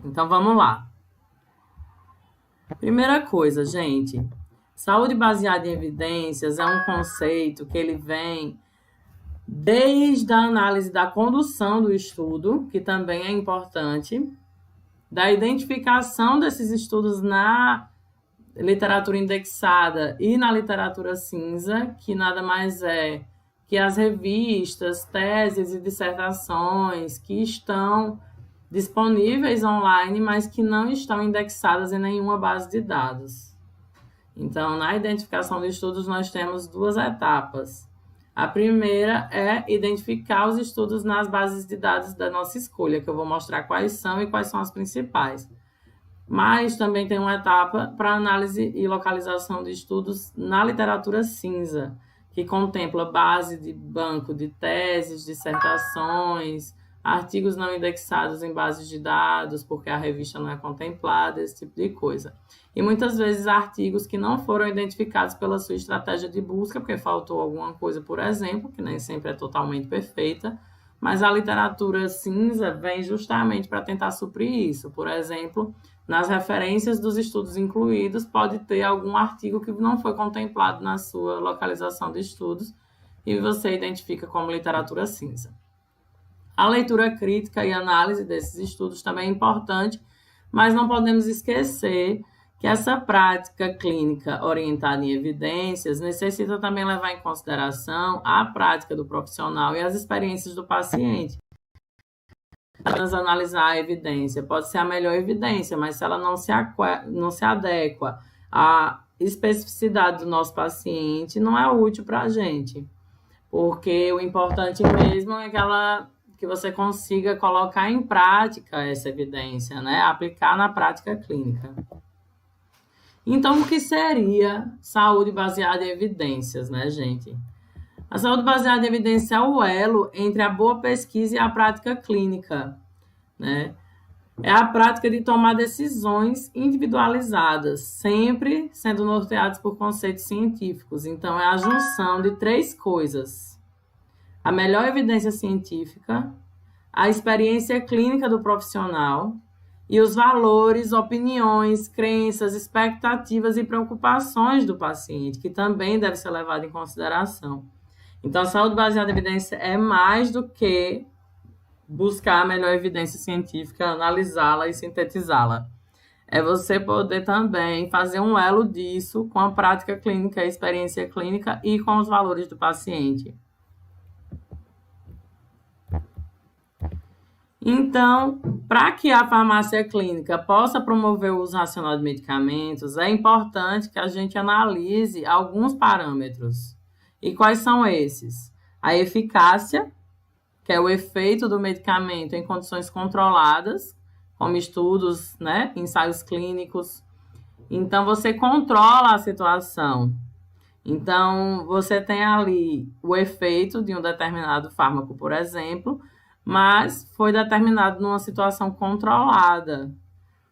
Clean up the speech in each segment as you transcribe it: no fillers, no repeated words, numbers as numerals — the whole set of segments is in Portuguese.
Então, vamos lá. Primeira coisa, gente, saúde baseada em evidências é um conceito que ele vem desde a análise da condução do estudo, que também é importante, da identificação desses estudos na literatura indexada e na literatura cinza, que nada mais é que as revistas, teses e dissertações que estão disponíveis online, mas que não estão indexadas em nenhuma base de dados. Então, na identificação de estudos, nós temos duas etapas. A primeira é identificar os estudos nas bases de dados da nossa escolha, que eu vou mostrar quais são e quais são as principais. Mas também tem uma etapa para análise e localização de estudos na literatura cinza, que contempla base de banco de teses, dissertações, artigos não indexados em bases de dados, porque a revista não é contemplada, esse tipo de coisa. E muitas vezes artigos que não foram identificados pela sua estratégia de busca, porque faltou alguma coisa, por exemplo, que nem sempre é totalmente perfeita, mas a literatura cinza vem justamente para tentar suprir isso. Por exemplo, nas referências dos estudos incluídos, pode ter algum artigo que não foi contemplado na sua localização de estudos e você identifica como literatura cinza. A leitura crítica e análise desses estudos também é importante, mas não podemos esquecer que essa prática clínica orientada em evidências necessita também levar em consideração a prática do profissional e as experiências do paciente. Apenas analisar a evidência pode ser a melhor evidência, mas se ela não se adequa à especificidade do nosso paciente, não é útil para a gente. Porque o importante mesmo é que você consiga colocar em prática essa evidência, né? Aplicar na prática clínica. Então, o que seria saúde baseada em evidências, né, gente? A saúde baseada em evidência é o elo entre a boa pesquisa e a prática clínica, né? É a prática de tomar decisões individualizadas, sempre sendo norteadas por conceitos científicos. Então, é a junção de três coisas: a melhor evidência científica, a experiência clínica do profissional e os valores, opiniões, crenças, expectativas e preocupações do paciente, que também deve ser levado em consideração. Então, a saúde baseada em evidência é mais do que buscar a melhor evidência científica, analisá-la e sintetizá-la. É você poder também fazer um elo disso com a prática clínica, a experiência clínica e com os valores do paciente. Então, para que a farmácia clínica possa promover o uso racional de medicamentos, é importante que a gente analise alguns parâmetros. E quais são esses? A eficácia, que é o efeito do medicamento em condições controladas, como estudos, né, ensaios clínicos. Então, você controla a situação. Então, você tem ali o efeito de um determinado fármaco, por exemplo, mas foi determinado numa situação controlada.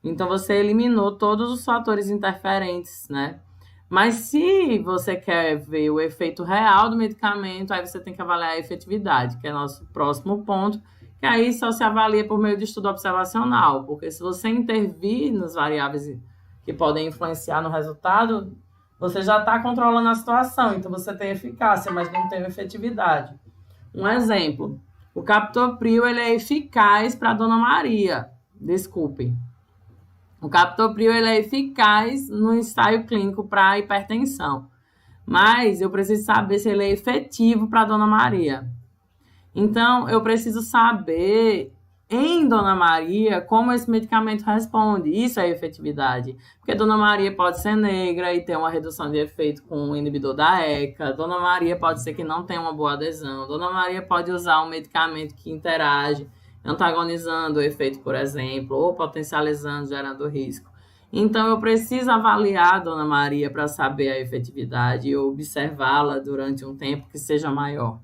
Então, você eliminou todos os fatores interferentes, né? Mas se você quer ver o efeito real do medicamento, aí você tem que avaliar a efetividade, que é nosso próximo ponto, que aí só se avalia por meio de estudo observacional, porque se você intervir nas variáveis que podem influenciar no resultado, você já está controlando a situação, então você tem eficácia, mas não tem efetividade. Um exemplo, o captopril ele é eficaz para a Dona Maria, desculpe. O captopril ele é eficaz no ensaio clínico para hipertensão, mas eu preciso saber se ele é efetivo para a Dona Maria. Então, eu preciso saber em Dona Maria como esse medicamento responde. Isso é efetividade. Porque Dona Maria pode ser negra e ter uma redução de efeito com o inibidor da ECA. Dona Maria pode ser que não tenha uma boa adesão. Dona Maria pode usar um medicamento que interage, antagonizando o efeito, por exemplo, ou potencializando, gerando risco. Então, eu preciso avaliar a Dona Maria para saber a efetividade e observá-la durante um tempo que seja maior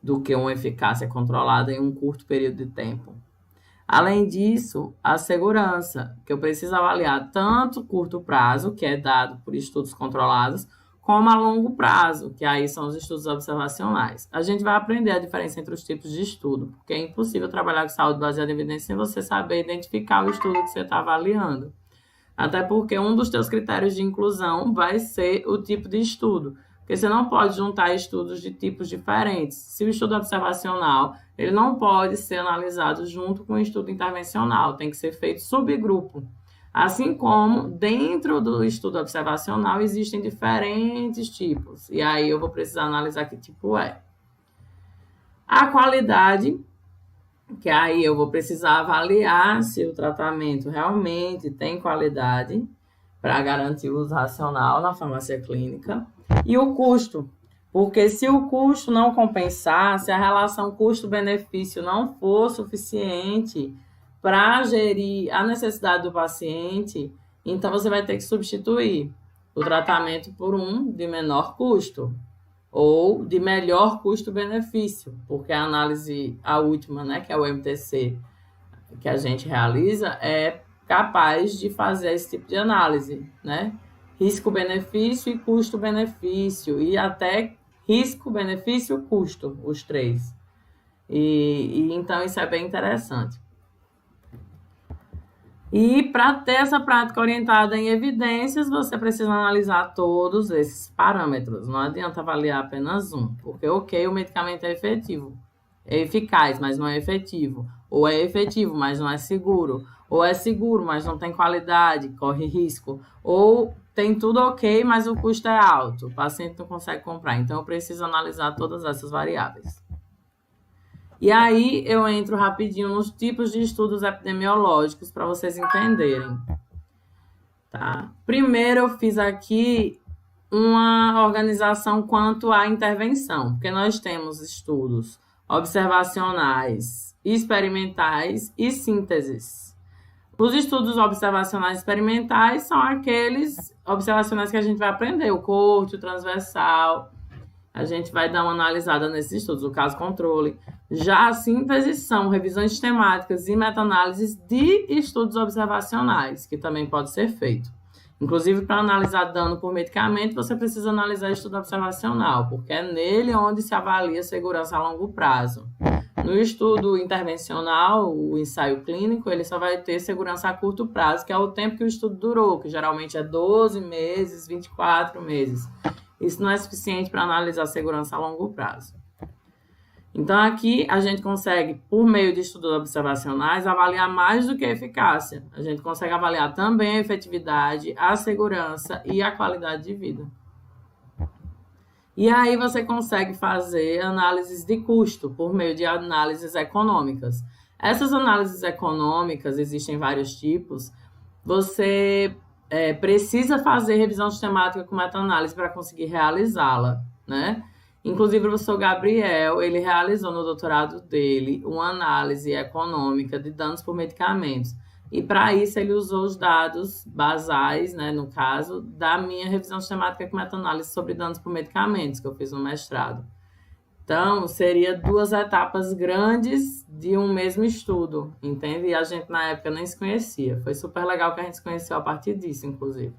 do que uma eficácia controlada em um curto período de tempo. Além disso, a segurança, que eu preciso avaliar tanto curto prazo, que é dado por estudos controlados, como a longo prazo, que aí são os estudos observacionais. A gente vai aprender a diferença entre os tipos de estudo, porque é impossível trabalhar com saúde baseada em evidência sem você saber identificar o estudo que você está avaliando. Até porque um dos teus critérios de inclusão vai ser o tipo de estudo, porque você não pode juntar estudos de tipos diferentes. Se o estudo observacional, ele não pode ser analisado junto com o estudo intervencional, tem que ser feito subgrupo. Assim como dentro do estudo observacional existem diferentes tipos, e aí eu vou precisar analisar que tipo é. A qualidade, que aí eu vou precisar avaliar se o tratamento realmente tem qualidade para garantir o uso racional na farmácia clínica. E o custo, porque se o custo não compensar, se a relação custo-benefício não for suficiente para gerir a necessidade do paciente, então você vai ter que substituir o tratamento por um de menor custo ou de melhor custo-benefício, porque a análise, a última, né, que é o MTC, que a gente realiza, é capaz de fazer esse tipo de análise, né? Risco-benefício e custo-benefício, e até risco-benefício-custo, os três. E então isso é bem interessante. E para ter essa prática orientada em evidências, você precisa analisar todos esses parâmetros. Não adianta avaliar apenas um, porque, ok, o medicamento é efetivo, é eficaz, mas não é efetivo. Ou é efetivo, mas não é seguro. Ou é seguro, mas não tem qualidade, corre risco. Ou tem tudo ok, mas o custo é alto, o paciente não consegue comprar. Então, eu preciso analisar todas essas variáveis. E aí eu entro rapidinho nos tipos de estudos epidemiológicos para vocês entenderem. Tá? Primeiro eu fiz aqui uma organização quanto à intervenção, porque nós temos estudos observacionais, experimentais e sínteses. Os estudos observacionais experimentais são aqueles observacionais que a gente vai aprender, o coorte, o transversal. A gente vai dar uma analisada nesses estudos, o caso controle. Já a síntese são revisões sistemáticas e meta-análises de estudos observacionais, que também pode ser feito. Inclusive, para analisar dano por medicamento, você precisa analisar estudo observacional, porque é nele onde se avalia a segurança a longo prazo. No estudo intervencional, o ensaio clínico, ele só vai ter segurança a curto prazo, que é o tempo que o estudo durou, que geralmente é 12 meses, 24 meses. Isso não é suficiente para analisar a segurança a longo prazo. Então, aqui a gente consegue, por meio de estudos observacionais, avaliar mais do que a eficácia. A gente consegue avaliar também a efetividade, a segurança e a qualidade de vida. E aí você consegue fazer análises de custo por meio de análises econômicas. Essas análises econômicas, existem vários tipos, você precisa fazer revisão sistemática com meta-análise para conseguir realizá-la, né? Inclusive, o professor Gabriel, ele realizou no doutorado dele uma análise econômica de danos por medicamentos. E, para isso, ele usou os dados basais, né, no caso, da minha revisão sistemática com meta-análise sobre danos por medicamentos, que eu fiz no mestrado. Então, seria 2 etapas grandes de um mesmo estudo, entende? E a gente, na época, nem se conhecia. Foi super legal que a gente se conheceu a partir disso, inclusive.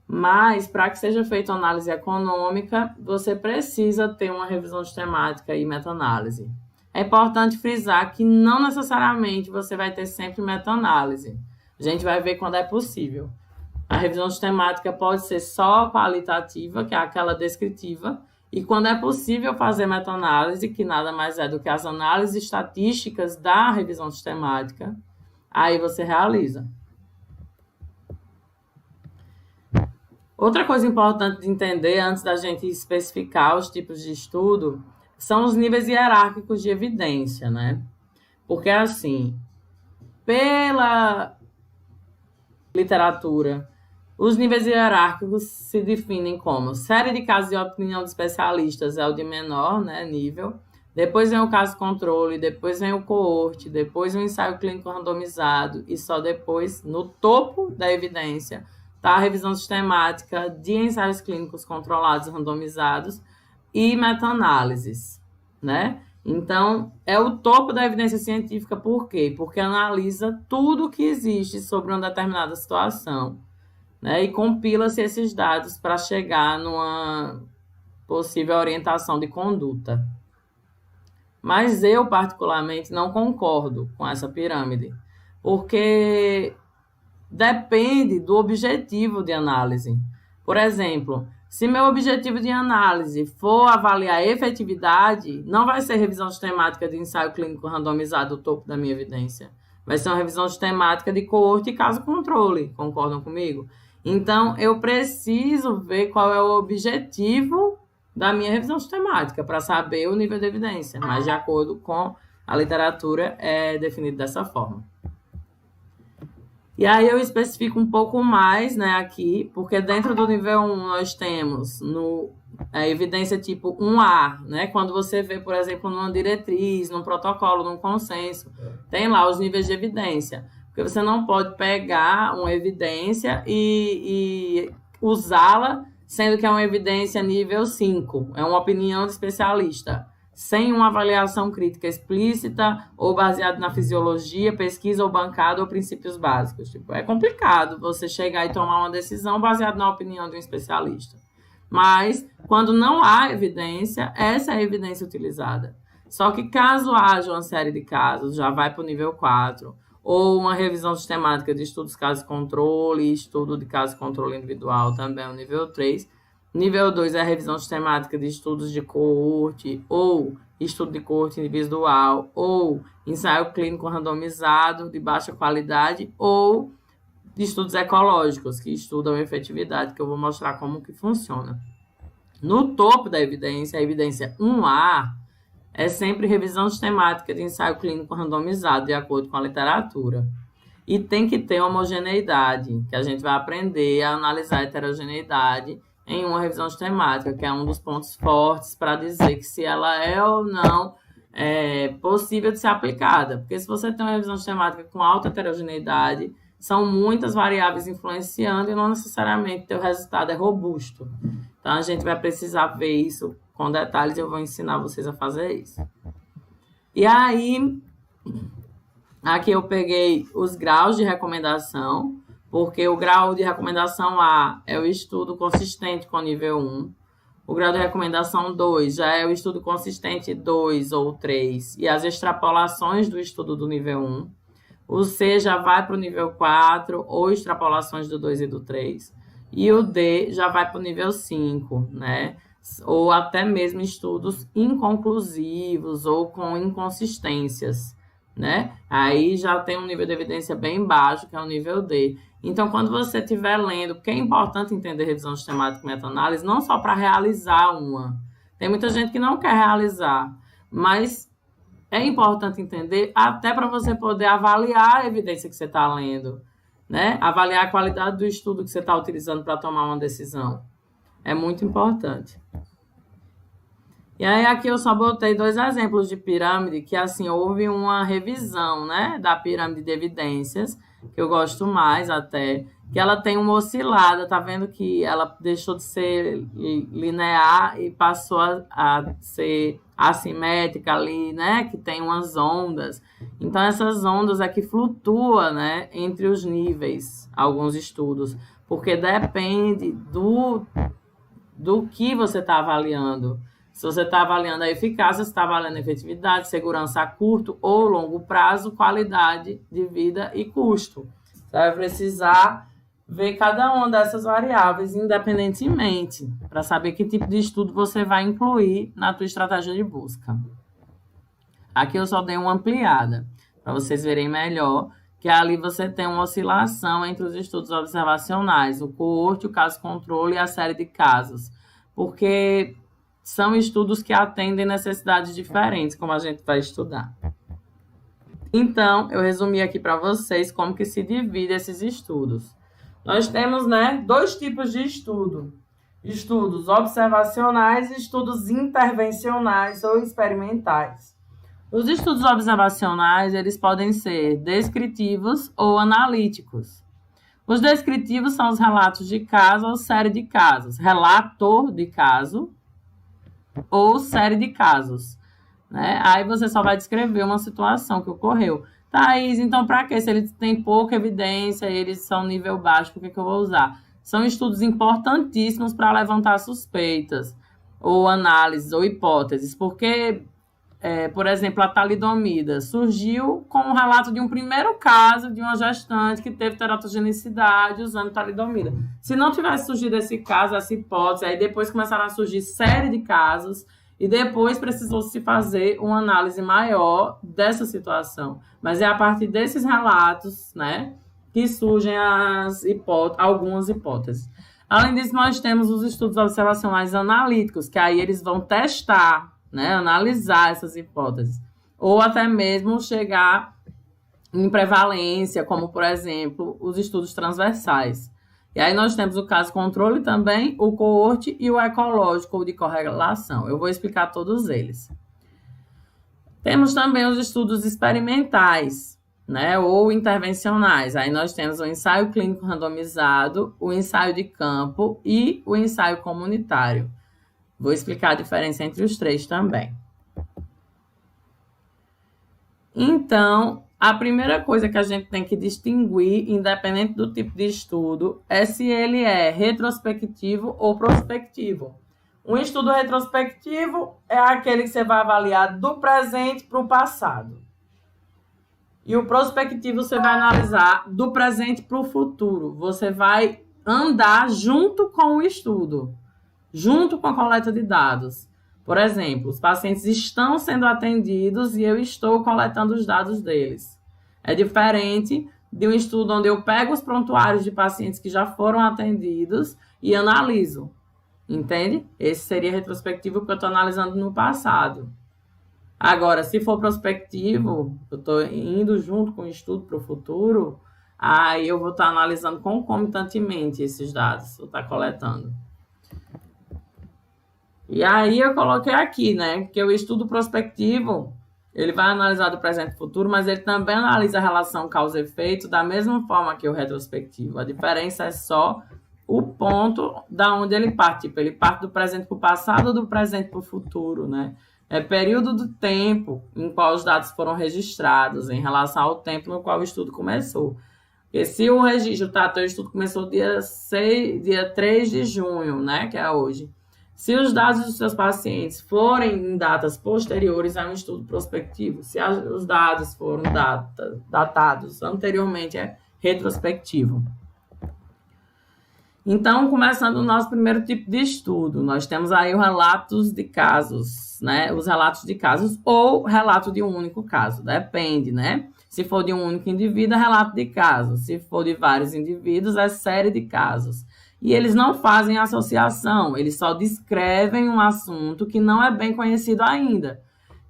Mas, para que seja feita uma análise econômica, você precisa ter uma revisão sistemática e meta-análise. É importante frisar que não necessariamente você vai ter sempre meta-análise. A gente vai ver quando é possível. A revisão sistemática pode ser só qualitativa, que é aquela descritiva, e quando é possível fazer meta-análise, que nada mais é do que as análises estatísticas da revisão sistemática, aí você realiza. Outra coisa importante de entender, antes da gente especificar os tipos de estudo, são os níveis hierárquicos de evidência, né? Porque, assim, pela literatura, os níveis hierárquicos se definem como série de casos de opinião de especialistas é o de menor, né, nível, depois vem o caso controle, depois vem o coorte, depois o ensaio clínico randomizado e só depois, no topo da evidência, está a revisão sistemática de ensaios clínicos controlados randomizados e meta-análises, né? Então, é o topo da evidência científica, por quê? Porque analisa tudo que existe sobre uma determinada situação. né? E compila-se esses dados para chegar numa possível orientação de conduta. Mas eu, particularmente, não concordo com essa pirâmide, porque depende do objetivo de análise. Por exemplo, se meu objetivo de análise for avaliar a efetividade, não vai ser revisão sistemática de ensaio clínico randomizado o topo da minha evidência. Vai ser uma revisão sistemática de coorte e caso controle. Concordam comigo? Então, eu preciso ver qual é o objetivo da minha revisão sistemática para saber o nível de evidência. Mas, de acordo com a literatura, é definido dessa forma. E aí eu especifico um pouco mais, né, aqui, porque dentro do nível 1 nós temos a evidência tipo 1A, né, quando você vê, por exemplo, numa diretriz, num protocolo, num consenso, tem lá os níveis de evidência, porque você não pode pegar uma evidência e usá-la, sendo que é uma evidência nível 5, é uma opinião de especialista, sem uma avaliação crítica explícita ou baseada na fisiologia, pesquisa ou bancada ou princípios básicos. Tipo, é complicado você chegar e tomar uma decisão baseada na opinião de um especialista. Mas, quando não há evidência, essa é a evidência utilizada. Só que caso haja uma série de casos, já vai para o nível 4, ou uma revisão sistemática de estudos caso-controle, estudo de caso-controle individual, também é o nível 3, nível 2 é a revisão sistemática de estudos de coorte, ou estudo de coorte individual, ou ensaio clínico randomizado de baixa qualidade, ou de estudos ecológicos, que estudam a efetividade, que eu vou mostrar como que funciona. No topo da evidência, a evidência 1A é sempre revisão sistemática de ensaio clínico randomizado, de acordo com a literatura. E tem que ter homogeneidade, que a gente vai aprender a analisar a heterogeneidade em uma revisão sistemática, que é um dos pontos fortes para dizer que se ela é ou não possível de ser aplicada. Porque se você tem uma revisão sistemática com alta heterogeneidade, são muitas variáveis influenciando e não necessariamente o resultado é robusto. Então, a gente vai precisar ver isso com detalhes e eu vou ensinar vocês a fazer isso. E aí, aqui eu peguei os graus de recomendação, porque o grau de recomendação A é o estudo consistente com nível 1. O grau de recomendação 2 já é o estudo consistente 2 ou 3 e as extrapolações do estudo do nível 1. O C já vai para o nível 4 ou extrapolações do 2 e do 3. E o D já vai para o nível 5, né? Ou até mesmo estudos inconclusivos ou com inconsistências, né? Aí já tem um nível de evidência bem baixo, que é o nível D. Então, quando você estiver lendo, porque é importante entender revisão sistemática e meta-análise, não só para realizar uma. Tem muita gente que não quer realizar, mas é importante entender até para você poder avaliar a evidência que você está lendo, né? Avaliar a qualidade do estudo que você está utilizando para tomar uma decisão. É muito importante. E aí aqui eu só botei 2 exemplos de pirâmide, que assim, houve uma revisão, né, da pirâmide de evidências, que eu gosto mais até, que ela tem uma oscilada, tá vendo que ela deixou de ser linear e passou a ser assimétrica ali, né, que tem umas ondas. Então essas ondas aqui flutuam, né, entre os níveis, alguns estudos, porque depende do que você está avaliando. Se você está avaliando a eficácia, você está avaliando a efetividade, segurança a curto ou longo prazo, qualidade de vida e custo. Você vai precisar ver cada uma dessas variáveis independentemente, para saber que tipo de estudo você vai incluir na tua estratégia de busca. Aqui eu só dei uma ampliada, para vocês verem melhor, que ali você tem uma oscilação entre os estudos observacionais, o coorte, o caso-controle e a série de casos, porque são estudos que atendem necessidades diferentes, como a gente vai estudar. Então, eu resumi aqui para vocês como que se divide esses estudos. Nós temos, né, 2 tipos de estudo. Estudos observacionais e estudos intervencionais ou experimentais. Os estudos observacionais, eles podem ser descritivos ou analíticos. Os descritivos são os relatos de caso ou série de casos. Relato de caso ou série de casos, né? Aí você só vai descrever uma situação que ocorreu. Thaís, então para quê? Se eles têm pouca evidência, eles são nível baixo, por que eu vou usar? são estudos importantíssimos para levantar suspeitas, ou análises, ou hipóteses, porque, por exemplo, a talidomida surgiu com o relato de um primeiro caso de uma gestante que teve teratogenicidade usando talidomida. Se não tivesse surgido esse caso, essa hipótese, aí depois começaram a surgir série de casos, e depois precisou-se fazer uma análise maior dessa situação. Mas é a partir desses relatos, né, que surgem algumas hipóteses. Além disso, nós temos os estudos observacionais analíticos, que aí eles vão testar, né, analisar essas hipóteses. Ou até mesmo chegar em prevalência, como, por exemplo, os estudos transversais. E aí nós temos o caso controle também, o coorte e o ecológico, ou de correlação. Eu vou explicar todos eles. Temos também os estudos experimentais, né, ou intervencionais. Aí nós temos o ensaio clínico randomizado, o ensaio de campo e o ensaio comunitário. Vou explicar a diferença entre os três também. Então, a primeira coisa que a gente tem que distinguir, independente do tipo de estudo, é se ele é retrospectivo ou prospectivo. Um estudo retrospectivo é aquele que você vai avaliar do presente para o passado. E o prospectivo você vai analisar do presente para o futuro. Você vai andar junto com o estudo, junto com a coleta de dados. Por exemplo, os pacientes estão sendo atendidos e eu estou coletando os dados deles. É diferente de um estudo onde eu pego os prontuários de pacientes que já foram atendidos e analiso. Entende? Esse seria retrospectivo porque eu estou analisando no passado. Agora, se for prospectivo, eu estou indo junto com o estudo para o futuro, aí eu vou estar analisando concomitantemente esses dados, vou estar coletando. E aí eu coloquei aqui, né, que o estudo prospectivo, ele vai analisar do presente e futuro, mas ele também analisa a relação causa e efeito da mesma forma que o retrospectivo. A diferença é só o ponto da onde ele parte. Tipo, ele parte do presente para o passado ou do presente para o futuro, né? É período do tempo em qual os dados foram registrados em relação ao tempo no qual o estudo começou. Porque se o registro, o estudo começou dia 3 de junho, né, que é hoje. Se os dados dos seus pacientes forem em datas posteriores, é um estudo prospectivo. Se os dados foram datados anteriormente, é retrospectivo. Então, começando o nosso primeiro tipo de estudo, nós temos aí os relatos de casos, né? Os relatos de casos ou relato de um único caso, depende, né? Se for de um único indivíduo, é relato de casos. Se for de vários indivíduos, é série de casos. E eles não fazem associação, eles só descrevem um assunto que não é bem conhecido ainda.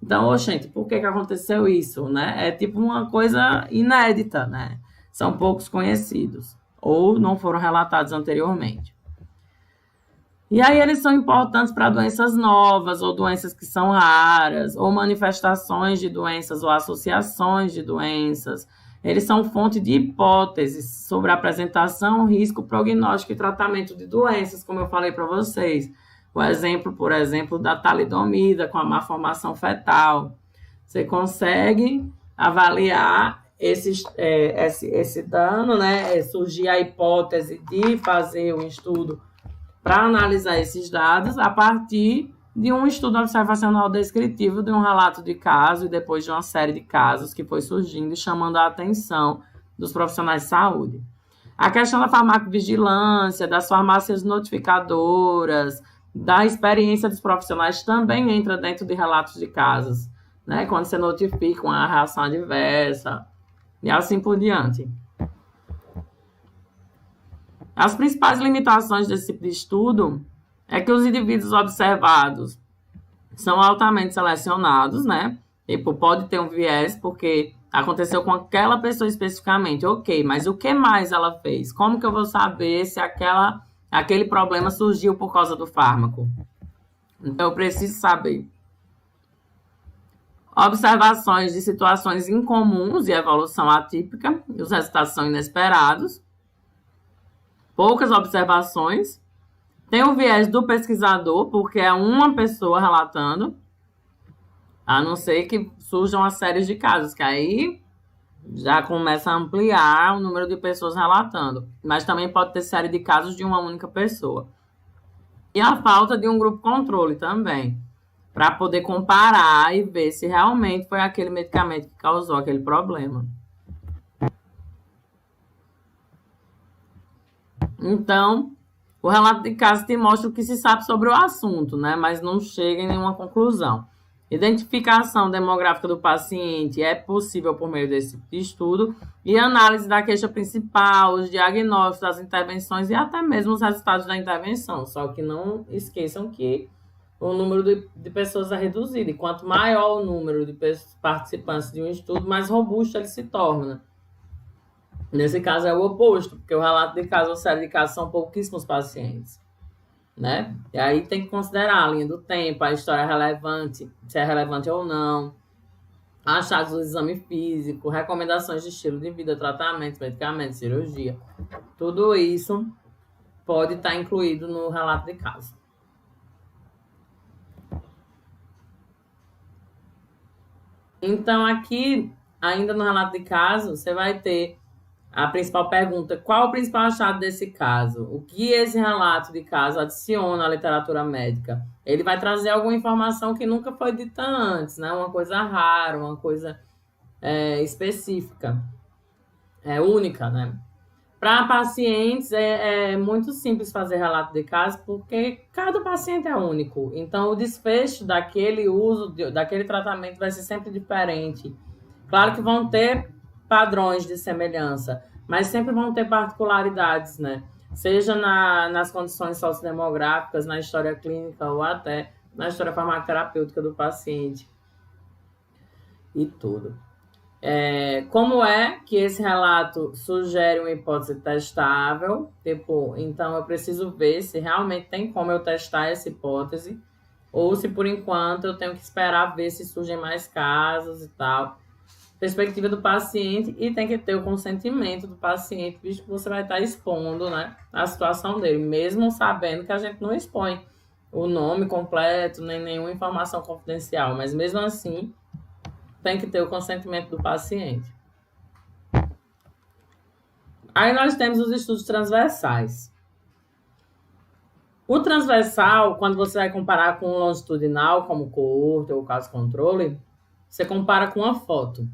Então, gente, por que aconteceu isso, né? É tipo uma coisa inédita, né? São poucos conhecidos ou não foram relatados anteriormente. E aí eles são importantes para doenças novas ou doenças que são raras ou manifestações de doenças ou associações de doenças. Eles são fonte de hipóteses sobre a apresentação, risco, prognóstico e tratamento de doenças, como eu falei para vocês. O exemplo, por exemplo, da talidomida com a malformação fetal. Você consegue avaliar esse dano, né? Surgir a hipótese de fazer um estudo para analisar esses dados a partir de um estudo observacional descritivo de um relato de caso e depois de uma série de casos que foi surgindo e chamando a atenção dos profissionais de saúde. A questão da farmacovigilância, das farmácias notificadoras, da experiência dos profissionais também entra dentro de relatos de casos, né? Quando você notifica uma reação adversa e assim por diante. As principais limitações desse tipo de estudo é que os indivíduos observados são altamente selecionados, né? Tipo, pode ter um viés porque aconteceu com aquela pessoa especificamente, ok, mas o que mais ela fez? Como que eu vou saber se aquele problema surgiu por causa do fármaco? Então, eu preciso saber. Observações de situações incomuns e evolução atípica, os resultados são inesperados. Poucas observações. Tem o viés do pesquisador, porque é uma pessoa relatando, a não ser que surjam uma série de casos, que aí Já começa a ampliar o número de pessoas relatando, mas também pode ter série de casos de uma única pessoa. E a falta de um grupo controle também, para poder comparar e ver se realmente foi aquele medicamento que causou aquele problema. Então, o relato de caso te mostra o que se sabe sobre o assunto, né? Mas não chega em nenhuma conclusão. Identificação demográfica do paciente é possível por meio desse estudo e análise da queixa principal, os diagnósticos, as intervenções e até mesmo os resultados da intervenção. Só que não esqueçam que o número de pessoas é reduzido. E quanto maior o número de participantes de um estudo, mais robusto ele se torna. Nesse caso é o oposto, porque o relato de caso ou série de casos são pouquíssimos pacientes, né? E aí tem que considerar a linha do tempo, a história relevante, se é relevante ou não, achados do exame físico, recomendações de estilo de vida, tratamento, medicamento, cirurgia. Tudo isso pode estar incluído no relato de caso. Então, aqui, ainda no relato de caso, você vai ter a principal pergunta: qual o principal achado desse caso? O que esse relato de caso adiciona à literatura médica? Ele vai trazer alguma informação que nunca foi dita antes, né? Uma coisa rara, uma coisa específica, única, né? Para pacientes é muito simples fazer relato de caso, porque cada paciente é único. Então, o desfecho daquele uso, daquele tratamento vai ser sempre diferente. Claro que vão ter padrões de semelhança, mas sempre vão ter particularidades, né? Seja nas condições sociodemográficas, na história clínica ou até na história farmacoterapêutica do paciente e tudo. Como é que esse relato sugere uma hipótese testável? Então eu preciso ver se realmente tem como eu testar essa hipótese, ou se por enquanto eu tenho que esperar ver se surgem mais casos e tal. Perspectiva do paciente, e tem que ter o consentimento do paciente, visto que você vai estar expondo, né, a situação dele, mesmo sabendo que a gente não expõe o nome completo, nem nenhuma informação confidencial, mas mesmo assim tem que ter o consentimento do paciente. Aí nós temos os estudos transversais. O transversal, quando você vai comparar com o longitudinal, como coorte ou caso controle, você compara com uma foto.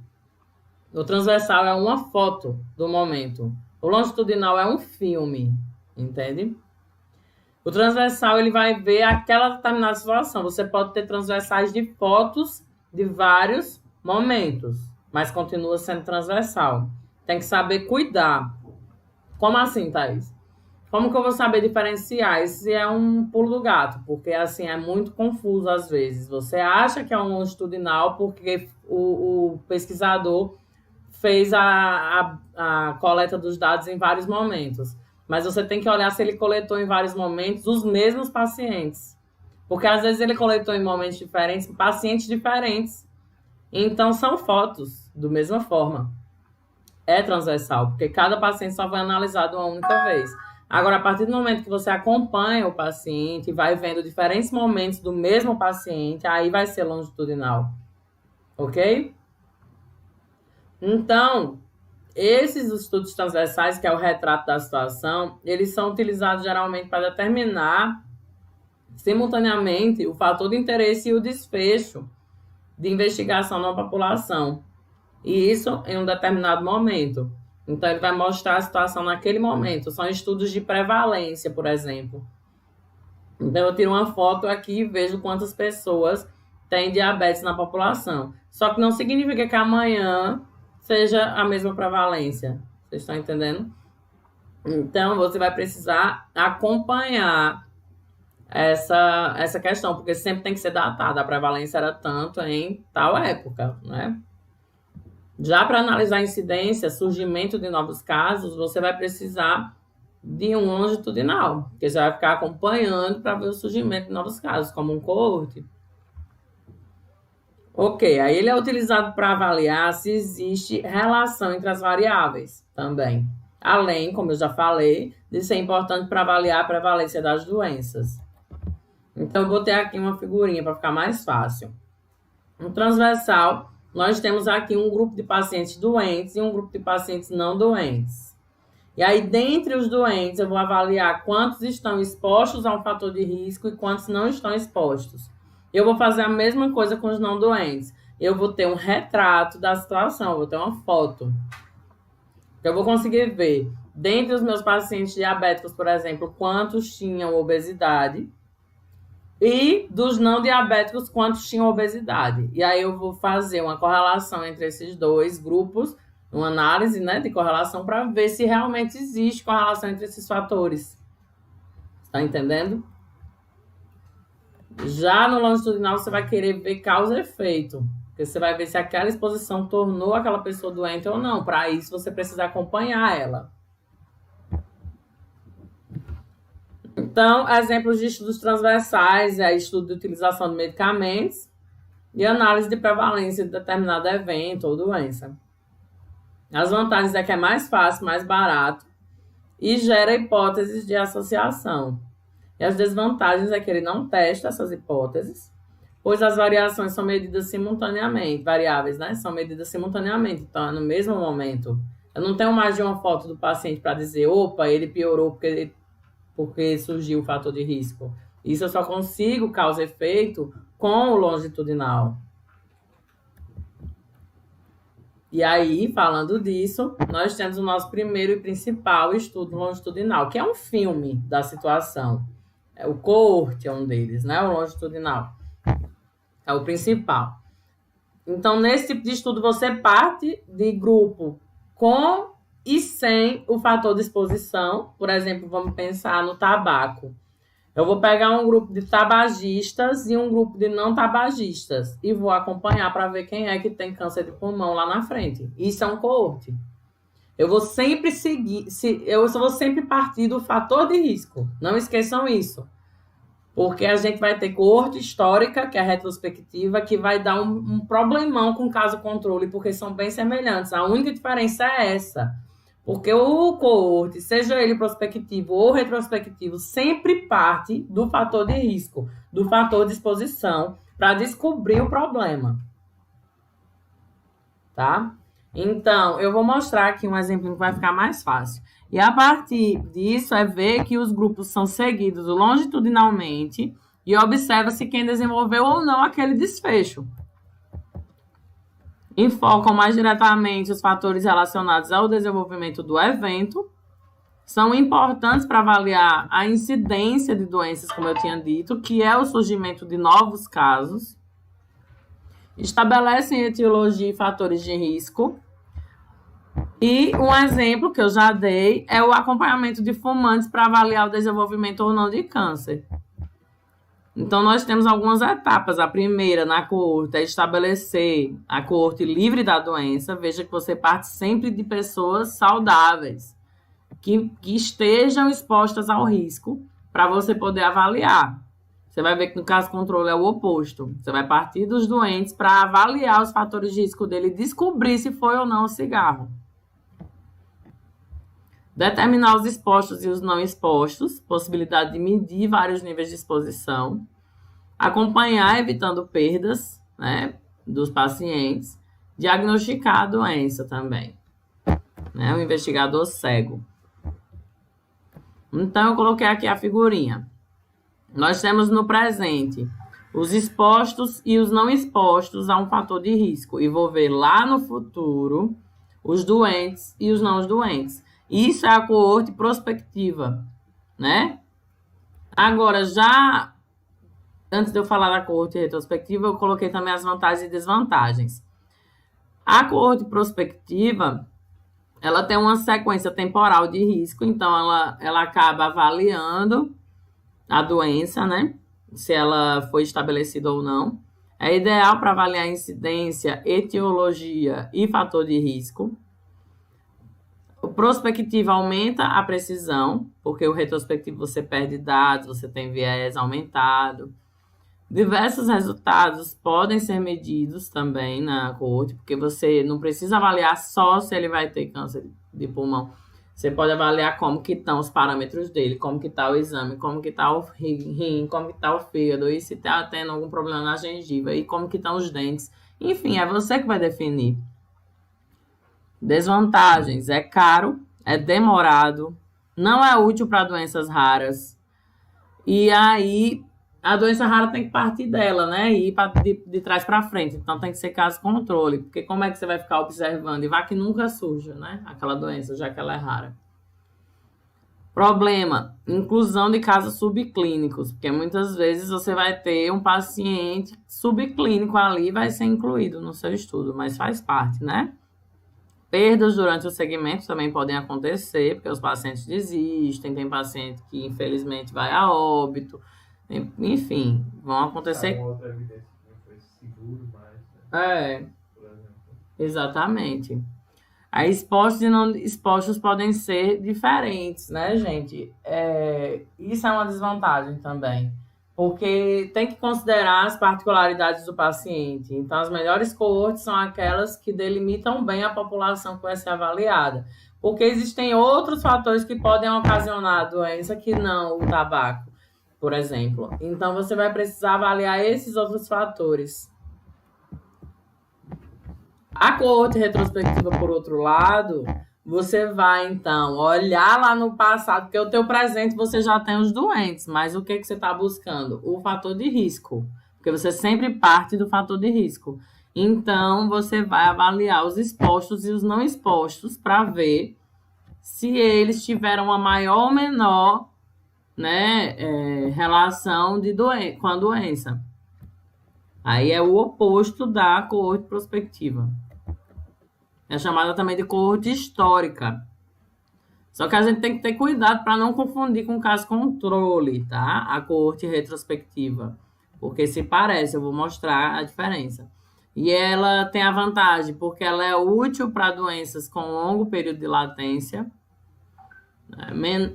O transversal é uma foto do momento. O longitudinal é um filme, entende? O transversal, ele vai ver aquela determinada situação. Você pode ter transversais de fotos de vários momentos, mas continua sendo transversal. Tem que saber cuidar. Como assim, Thaís? Como que eu vou saber diferenciar? Isso é um pulo do gato, porque assim é muito confuso às vezes. Você acha que é um longitudinal porque o pesquisador fez a coleta dos dados em vários momentos. Mas você tem que olhar se ele coletou em vários momentos os mesmos pacientes. Porque às vezes ele coletou em momentos diferentes, pacientes diferentes. Então são fotos, da mesma forma. É transversal, porque cada paciente só foi analisado uma única vez. Agora, a partir do momento que você acompanha o paciente e vai vendo diferentes momentos do mesmo paciente, aí vai ser longitudinal. Ok? Então, esses estudos transversais, que é o retrato da situação, eles são utilizados geralmente para determinar simultaneamente o fator de interesse e o desfecho de investigação na população. E isso em um determinado momento. Então, ele vai mostrar a situação naquele momento. São estudos de prevalência, por exemplo. Então, eu tiro uma foto aqui e vejo quantas pessoas têm diabetes na população. Só que não significa que amanhã seja a mesma prevalência. Vocês estão entendendo? Então, você vai precisar acompanhar essa questão, porque sempre tem que ser datada. A prevalência era tanto em tal época, né? Já para analisar a incidência, surgimento de novos casos, você vai precisar de um longitudinal, porque você vai ficar acompanhando para ver o surgimento de novos casos, como um coorte. Ok, aí ele é utilizado para avaliar se existe relação entre as variáveis também. Além, como eu já falei, de ser importante para avaliar a prevalência das doenças. Então, eu botei aqui uma figurinha para ficar mais fácil. Um transversal nós temos aqui um grupo de pacientes doentes e um grupo de pacientes não doentes. E aí, dentre os doentes, eu vou avaliar quantos estão expostos a um fator de risco e quantos não estão expostos. Eu vou fazer a mesma coisa com os não doentes. Eu vou ter um retrato da situação, eu vou ter uma foto. Eu vou conseguir ver, dentre os meus pacientes diabéticos, por exemplo, quantos tinham obesidade e dos não diabéticos, quantos tinham obesidade. E aí eu vou fazer uma correlação entre esses dois grupos, uma análise, né, de correlação para ver se realmente existe correlação entre esses fatores. Está entendendo? Já no longitudinal, você vai querer ver causa e efeito. Porque você vai ver se aquela exposição tornou aquela pessoa doente ou não. Para isso, você precisa acompanhar ela. Então, exemplos de estudos transversais é estudo de utilização de medicamentos e análise de prevalência de determinado evento ou doença. As vantagens é que é mais fácil, mais barato e gera hipóteses de associação. E as desvantagens é que ele não testa essas hipóteses, pois as variações são medidas simultaneamente, variáveis, né? São medidas simultaneamente, então é no mesmo momento. Eu não tenho mais de uma foto do paciente para dizer, opa, ele piorou porque surgiu o fator de risco. Isso eu só consigo causa e efeito com o longitudinal. E aí, falando disso, nós temos o nosso primeiro e principal estudo longitudinal, que é um filme da situação. O coorte é um deles, né? O longitudinal. É o principal. Então, nesse tipo de estudo, você parte de grupo com e sem o fator de exposição. Por exemplo, vamos pensar no tabaco. Eu vou pegar um grupo de tabagistas e um grupo de não tabagistas e vou acompanhar para ver quem é que tem câncer de pulmão lá na frente. Isso é um coorte. Eu vou sempre partir do fator de risco. Não esqueçam isso. Porque a gente vai ter coorte histórica, que é a retrospectiva, que vai dar um problemão com o caso controle, porque são bem semelhantes. A única diferença é essa. Porque o coorte, seja ele prospectivo ou retrospectivo, sempre parte do fator de risco, do fator de exposição, para descobrir o problema. Tá? Então, eu vou mostrar aqui um exemplo que vai ficar mais fácil. E a partir disso é ver que os grupos são seguidos longitudinalmente e observa-se quem desenvolveu ou não aquele desfecho. Enfocam mais diretamente os fatores relacionados ao desenvolvimento do evento. São importantes para avaliar a incidência de doenças, como eu tinha dito, que é o surgimento de novos casos. Estabelecem etiologia e fatores de risco. E um exemplo que eu já dei é o acompanhamento de fumantes para avaliar o desenvolvimento ou não de câncer. Então, nós temos algumas etapas. A primeira, na coorte, é estabelecer a coorte livre da doença. Veja que você parte sempre de pessoas saudáveis, que estejam expostas ao risco, para você poder avaliar. Você vai ver que no caso controle é o oposto. Você vai partir dos doentes para avaliar os fatores de risco dele e descobrir se foi ou não o cigarro. Determinar os expostos e os não expostos, possibilidade de medir vários níveis de exposição. Acompanhar, evitando perdas, né, dos pacientes. Diagnosticar a doença também. Né, o investigador cego. Então, eu coloquei aqui a figurinha. Nós temos no presente os expostos e os não expostos a um fator de risco. E vou ver lá no futuro os doentes e os não doentes. Isso é a coorte prospectiva, né? Agora, já antes de eu falar da coorte retrospectiva, eu coloquei também as vantagens e desvantagens. A coorte prospectiva, ela tem uma sequência temporal de risco, então ela acaba avaliando a doença, né? Se ela foi estabelecida ou não. É ideal para avaliar incidência, etiologia e fator de risco. O prospectivo aumenta a precisão, porque o retrospectivo você perde dados, você tem viés aumentado. Diversos resultados podem ser medidos também na coorte, porque você não precisa avaliar só se ele vai ter câncer de pulmão. Você pode avaliar como que estão os parâmetros dele, como que está o exame, como que está o rim, como que está o fígado, e se está tendo algum problema na gengiva, e como que estão os dentes, Enfim, é você que vai definir. Desvantagens: é caro, é demorado, não é útil para doenças raras. E aí, a doença rara tem que partir dela, né? E ir de trás para frente. Então, tem que ser caso controle. Porque como é que você vai ficar observando? E vai que nunca surja, né? Aquela doença, já que ela é rara. Problema: inclusão de casos subclínicos. Porque muitas vezes você vai ter um paciente subclínico ali e vai ser incluído no seu estudo. Mas faz parte, né? Perdas durante o segmento também podem acontecer, porque os pacientes desistem, tem paciente que infelizmente vai a óbito, enfim, vão acontecer. Uma outra evidência que não foi seguro mais, né? Por exemplo. Exatamente. Aí expostos e não expostos podem ser diferentes, né, gente? Isso é uma desvantagem também. Porque tem que considerar as particularidades do paciente. Então, as melhores coortes são aquelas que delimitam bem a população que vai ser avaliada. Porque existem outros fatores que podem ocasionar a doença que não o tabaco, por exemplo. Então, você vai precisar avaliar esses outros fatores. A coorte retrospectiva, por outro lado, você vai, então, olhar lá no passado, porque o teu presente você já tem os doentes, mas o que você está buscando? O fator de risco, porque você sempre parte do fator de risco. Então, você vai avaliar os expostos e os não expostos para ver se eles tiveram uma maior ou menor, né, relação com a doença. Aí é o oposto da coorte prospectiva. É chamada também de coorte histórica. Só que a gente tem que ter cuidado para não confundir com o caso controle, tá? A coorte retrospectiva. Porque se parece, eu vou mostrar a diferença. E ela tem a vantagem porque ela é útil para doenças com longo período de latência,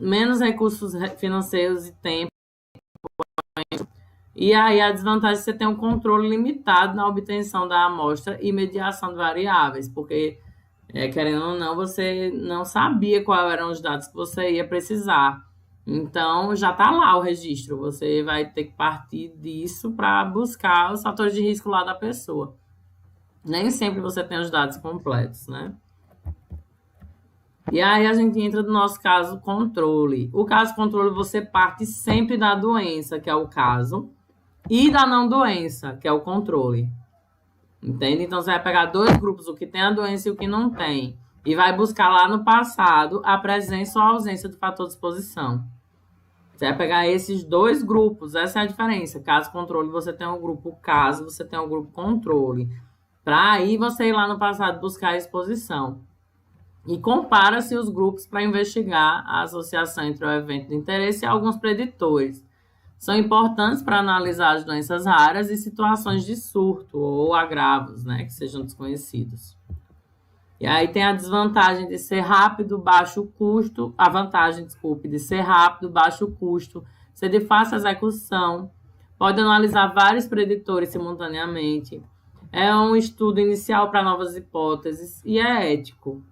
menos recursos financeiros e tempo. E aí a desvantagem é que você tem um controle limitado na obtenção da amostra e mediação de variáveis, porque, querendo ou não, você não sabia quais eram os dados que você ia precisar. Então, já está lá o registro. Você vai ter que partir disso para buscar os fatores de risco lá da pessoa. Nem sempre você tem os dados completos, né? E aí a gente entra no nosso caso controle. O caso controle você parte sempre da doença, que é o caso, e da não doença, que é o controle. Entende? Então, você vai pegar dois grupos, o que tem a doença e o que não tem, e vai buscar lá no passado a presença ou a ausência do fator de exposição. Você vai pegar esses dois grupos, essa é a diferença. Caso controle, você tem um grupo caso, você tem um grupo controle. Para aí você ir lá no passado buscar a exposição. E compara-se os grupos para investigar a associação entre o evento de interesse e alguns preditores. São importantes para analisar as doenças raras e situações de surto ou agravos, né, que sejam desconhecidos. E aí tem a desvantagem de ser rápido, baixo custo, a vantagem, desculpe, de ser rápido, baixo custo, ser de fácil execução, pode analisar vários preditores simultaneamente, é um estudo inicial para novas hipóteses e é ético.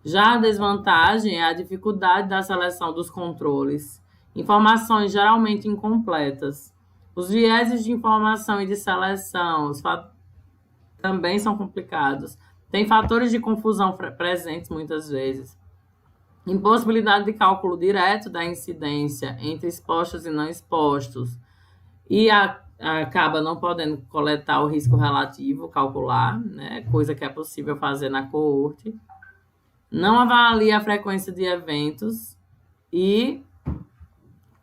Já a desvantagem é a dificuldade da seleção dos controles, informações geralmente incompletas. Os vieses de informação e de seleção também são complicados. Tem fatores de confusão presentes muitas vezes. Impossibilidade de cálculo direto da incidência entre expostos e não expostos. E acaba não podendo coletar o risco relativo, calcular, né? Coisa que é possível fazer na coorte. Não avalia a frequência de eventos e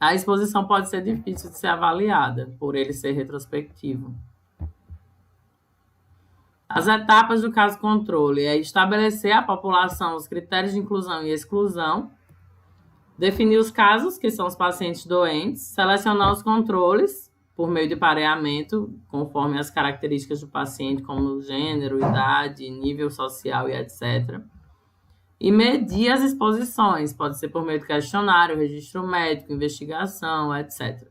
a exposição pode ser difícil de ser avaliada, por ele ser retrospectivo. As etapas do caso controle é estabelecer a população, os critérios de inclusão e exclusão, definir os casos, que são os pacientes doentes, selecionar os controles por meio de pareamento, conforme as características do paciente, como gênero, idade, nível social e etc., e medir as exposições, pode ser por meio de questionário, registro médico, investigação, etc.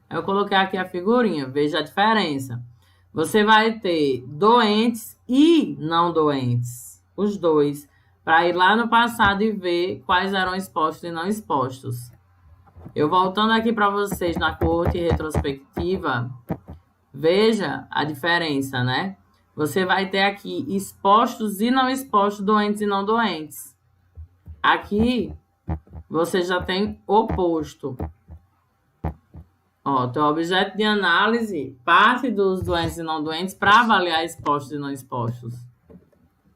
Eu coloquei aqui a figurinha, veja a diferença. Você vai ter doentes e não doentes, os dois, para ir lá no passado e ver quais eram expostos e não expostos. Eu voltando aqui para vocês na coorte retrospectiva, Veja a diferença, né? Você vai ter aqui expostos e não expostos, doentes e não doentes. Aqui, você já tem oposto. Ó, teu objeto de análise parte dos doentes e não doentes para avaliar expostos e não expostos.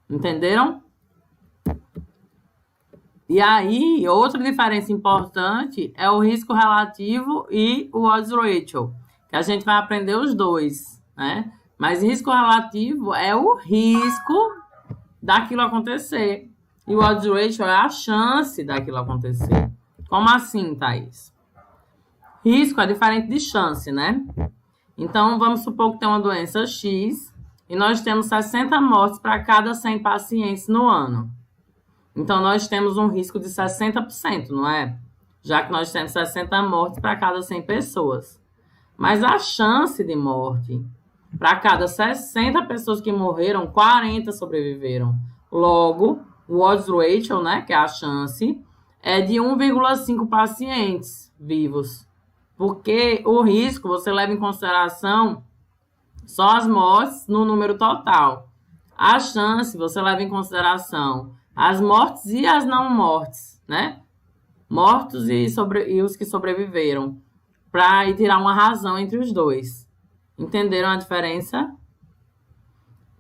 Entenderam? E aí, outra diferença importante é o risco relativo e o odds ratio, que a gente vai aprender os dois, né? Mas risco relativo é o risco daquilo acontecer. E o odds ratio é a chance daquilo acontecer. Como assim, Thaís? Risco é diferente de chance, né? Então, vamos supor que tem uma doença X e nós temos 60 mortes para cada 100 pacientes no ano. Então, nós temos um risco de 60%, não é? Já que nós temos 60 mortes para cada 100 pessoas. Mas a chance de morte, para cada 60 pessoas que morreram, 40 sobreviveram. Logo, o odds ratio, né, que é a chance, é de 1,5 pacientes vivos. Porque o risco, você leva em consideração só as mortes no número total. A chance, você leva em consideração as mortes e as não mortes, né? Mortos e os que sobreviveram, para tirar uma razão entre os dois. Entenderam a diferença?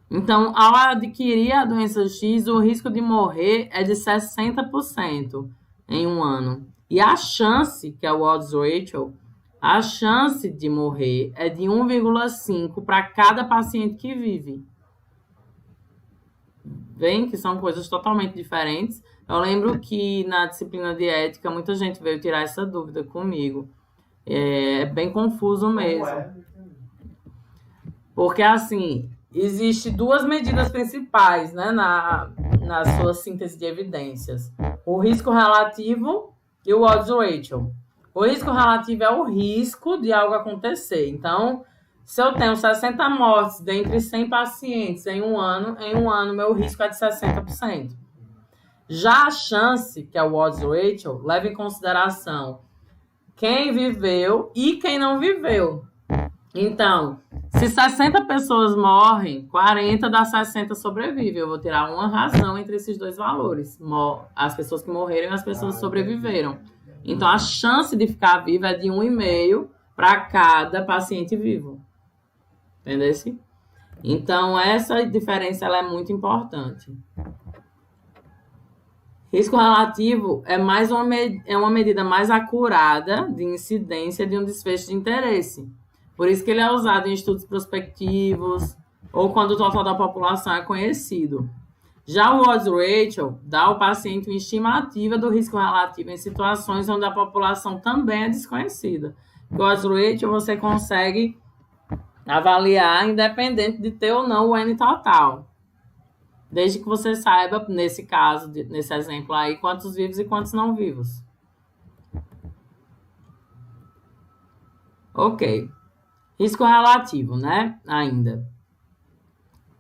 Então, ao adquirir a doença X, o risco de morrer é de 60% em um ano. E a chance, que é o odds ratio, a chance de morrer é de 1,5 para cada paciente que vive. Vem que são coisas totalmente diferentes. Eu lembro que na disciplina de ética, muita gente veio tirar essa dúvida comigo. É bem confuso mesmo. Porque, assim, existem duas medidas principais, né, na sua síntese de evidências. O risco relativo e o odds ratio. O risco relativo é o risco de algo acontecer. Então, se eu tenho 60 mortes dentre 100 pacientes em um ano, meu risco é de 60%. Já a chance, que é o odds ratio, leva em consideração quem viveu e quem não viveu. Então, se 60 pessoas morrem, 40 das 60 sobrevivem. Eu vou tirar uma razão entre esses dois valores. As pessoas que morreram e as pessoas que sobreviveram. Então, a chance de ficar viva é de 1,5 para cada paciente vivo. Entendeu? Então, essa diferença ela é muito importante. Risco relativo é uma medida mais acurada de incidência de um desfecho de interesse. Por isso que ele é usado em estudos prospectivos ou quando o total da população é conhecido. Já o odds ratio dá ao paciente uma estimativa do risco relativo em situações onde a população também é desconhecida. O odds ratio você consegue avaliar independente de ter ou não o N total. Desde que você saiba, nesse caso, nesse exemplo aí, quantos vivos e quantos não vivos. Ok. Risco relativo, né? Ainda.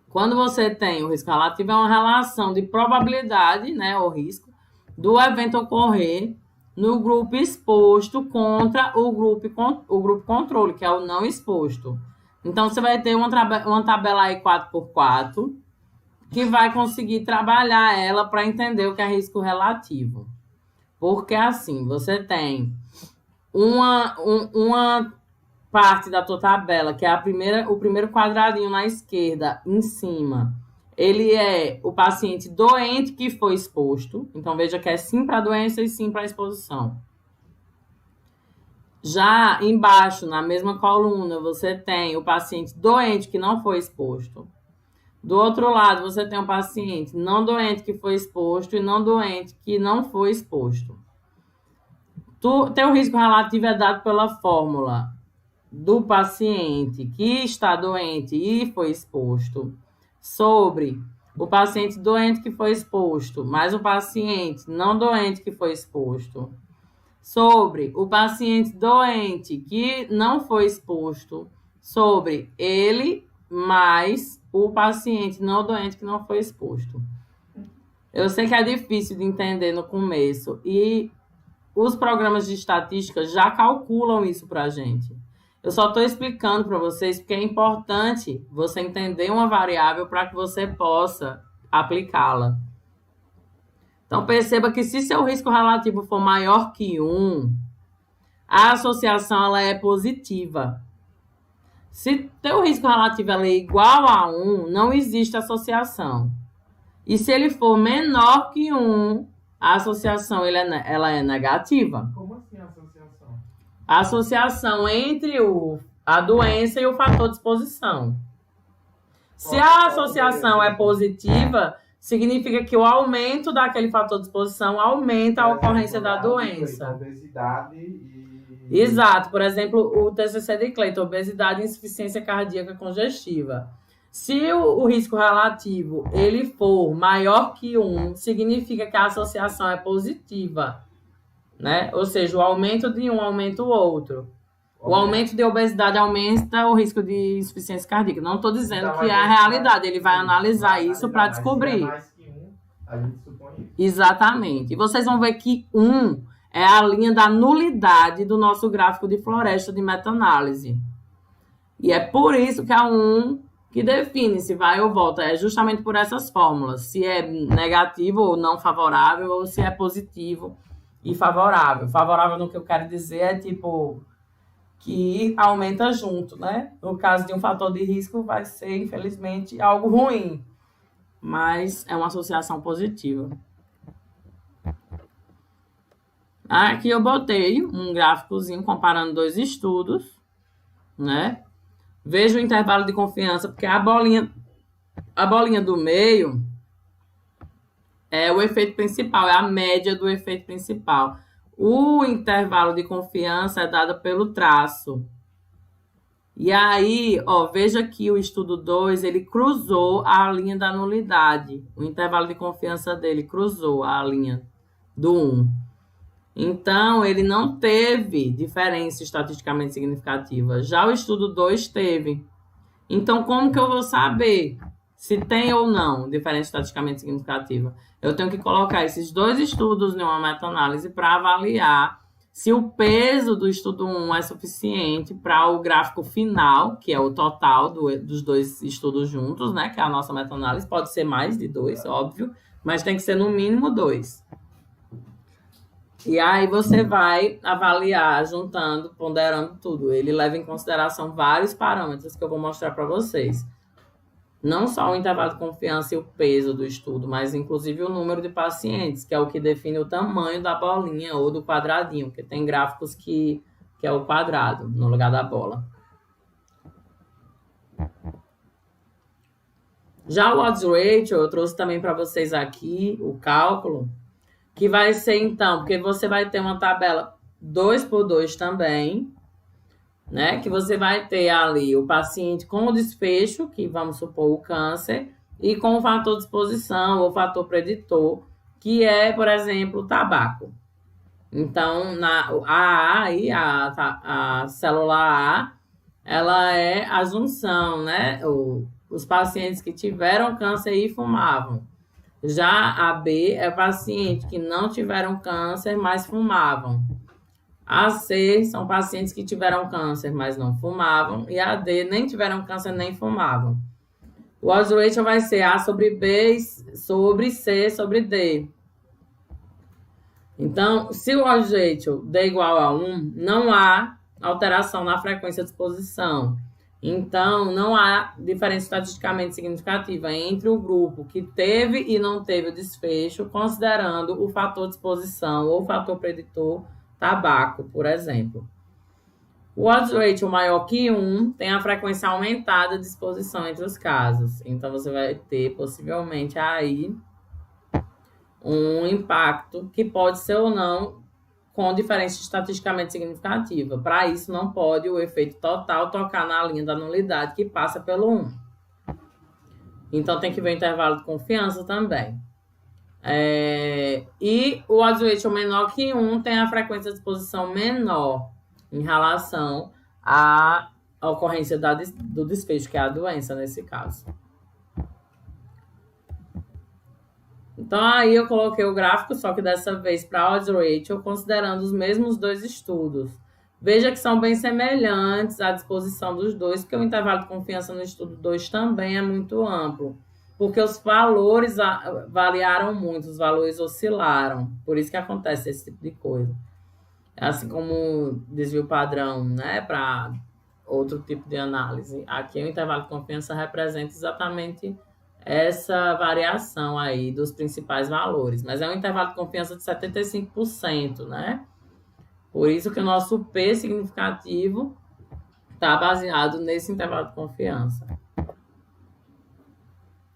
Quando você tem o risco relativo, é uma relação de probabilidade, né, o risco, do evento ocorrer no grupo exposto contra o grupo controle, que é o não exposto. Então, você vai ter uma tabela aí 4x4, que vai conseguir trabalhar ela para entender o que é risco relativo. Porque, assim, você tem uma parte da tua tabela, que é o primeiro quadradinho na esquerda, em cima, ele é o paciente doente que foi exposto. Então, veja que é sim para a doença e sim para a exposição. Já embaixo, na mesma coluna, você tem o paciente doente que não foi exposto. Do outro lado, você tem o paciente não doente que foi exposto e não doente que não foi exposto. Teu risco relativo é dado pela fórmula do paciente que está doente e foi exposto sobre o paciente doente que foi exposto, mais o paciente não doente que foi exposto, sobre o paciente doente que não foi exposto, sobre ele mais o paciente não doente que não foi exposto. Eu sei que é difícil de entender no começo e os programas de estatística já calculam isso para a gente. Eu só estou explicando para vocês porque é importante você entender uma variável para que você possa aplicá-la. Então, perceba que se seu risco relativo for maior que 1, a associação ela é positiva. Se teu risco relativo ela é igual a 1, não existe associação. E se ele for menor que 1, a associação ela é negativa. Como assim a associação? A associação entre a doença e o fator de exposição. Se a associação é positiva, significa que o aumento daquele fator de exposição aumenta a ocorrência da doença. Obesidade e... Exato. Por exemplo, o TCC de Clayton, obesidade e insuficiência cardíaca congestiva. Se o risco relativo ele for maior que 1, significa que a associação é positiva, né? Ou seja, o aumento de um aumenta o outro. O aumento de obesidade aumenta o risco de insuficiência cardíaca. Não estou dizendo que é a realidade. Ele vai analisar isso para descobrir. Se é mais que 1, a gente supõe isso. Exatamente. E vocês vão ver que 1 é a linha da nulidade do nosso gráfico de floresta de meta-análise. E é por isso que é 1 que define se vai ou volta. É justamente por essas fórmulas. Se é negativo ou não favorável, ou se é positivo e favorável. Favorável no que eu quero dizer é tipo que aumenta junto, né? No caso de um fator de risco, vai ser, infelizmente, algo ruim. Mas é uma associação positiva. Aqui eu botei um gráficozinho comparando 2 estudos, né? Veja o intervalo de confiança, porque a bolinha do meio é o efeito principal, é a média do efeito principal. O intervalo de confiança é dado pelo traço. E aí, ó, veja que o estudo 2, ele cruzou a linha da nulidade. O intervalo de confiança dele cruzou a linha do 1. Então, ele não teve diferença estatisticamente significativa. Já o estudo 2 teve. Então, como que eu vou saber se tem ou não diferença estatisticamente significativa? Eu tenho que colocar esses 2 estudos em uma meta-análise para avaliar se o peso do estudo 1 é suficiente para o gráfico final, que é o total dos 2 estudos juntos, né? Que é a nossa meta-análise. Pode ser mais de 2, óbvio, mas tem que ser no mínimo 2. E aí você vai avaliar, juntando, ponderando tudo. Ele leva em consideração vários parâmetros que eu vou mostrar para vocês. Não só o intervalo de confiança e o peso do estudo, mas inclusive o número de pacientes, que é o que define o tamanho da bolinha ou do quadradinho, porque tem gráficos que é o quadrado no lugar da bola. Já o odds ratio, eu trouxe também para vocês aqui o cálculo, que vai ser, então, porque você vai ter uma tabela 2x2 também, né? Que você vai ter ali o paciente com o desfecho, que vamos supor o câncer, e com o fator de exposição ou fator preditor, que é, por exemplo, o tabaco. Então, a célula A, ela é a junção, né? Os pacientes que tiveram câncer e fumavam. Já a B é paciente que não tiveram câncer, mas fumavam. A C são pacientes que tiveram câncer, mas não fumavam. E a D nem tiveram câncer, nem fumavam. O odds ratio vai ser A sobre B sobre C sobre D. Então, se o odds ratio D igual a 1, não há alteração na frequência de exposição. Então, não há diferença estatisticamente significativa entre o grupo que teve e não teve o desfecho, considerando o fator de exposição ou fator preditor tabaco, por exemplo. O odds ratio maior que 1 tem a frequência aumentada de exposição entre os casos. Então, você vai ter, possivelmente, aí um impacto que pode ser ou não com diferença estatisticamente significativa. Para isso, não pode o efeito total tocar na linha da nulidade que passa pelo 1. Então, tem que ver o intervalo de confiança também. E o odds ratio menor que 1 tem a frequência de exposição menor em relação à ocorrência do desfecho, que é a doença nesse caso. Então, aí eu coloquei o gráfico, só que dessa vez para odds ratio, considerando os mesmos 2 estudos. Veja que são bem semelhantes à disposição dos dois, porque o intervalo de confiança no estudo 2 também é muito amplo, porque os valores variaram muito, os valores oscilaram, por isso que acontece esse tipo de coisa. Assim como desvio padrão, né, para outro tipo de análise. Aqui o intervalo de confiança representa exatamente essa variação aí dos principais valores, mas é um intervalo de confiança de 75%, né? Por isso que o nosso P significativo está baseado nesse intervalo de confiança.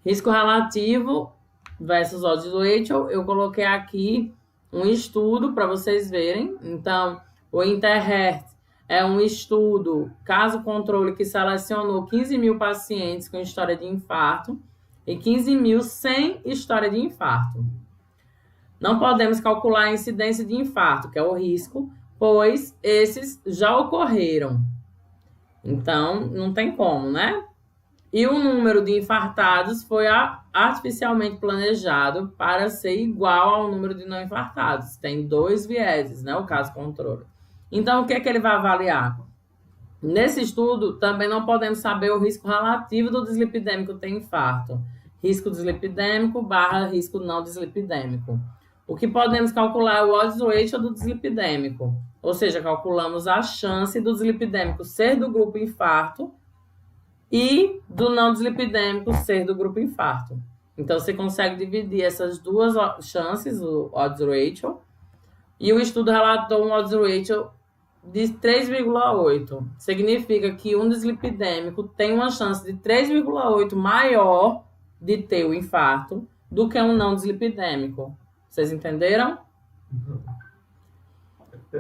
Risco relativo versus odds ratio, eu coloquei aqui um estudo para vocês verem. Então, o Interhealth é um estudo, caso controle, que selecionou 15 mil pacientes com história de infarto e 15 mil sem história de infarto. Não podemos calcular a incidência de infarto, que é o risco, pois esses já ocorreram. Então, não tem como, né? E o número de infartados foi artificialmente planejado para ser igual ao número de não infartados. Tem 2 vieses, né? O caso controle. Então, o que é que ele vai avaliar? Nesse estudo, também não podemos saber o risco relativo do dislipidêmico ter infarto. Risco dislipidêmico / risco não dislipidêmico. O que podemos calcular é o odds ratio do dislipidêmico. Ou seja, calculamos a chance do dislipidêmico ser do grupo infarto e do não dislipidêmico ser do grupo infarto. Então, você consegue dividir essas duas chances, o odds ratio, e o estudo relatou um odds ratio de 3,8. Significa que um dislipidêmico tem uma chance de 3,8 maior de ter o infarto do que um não dislipidêmico. Vocês entenderam?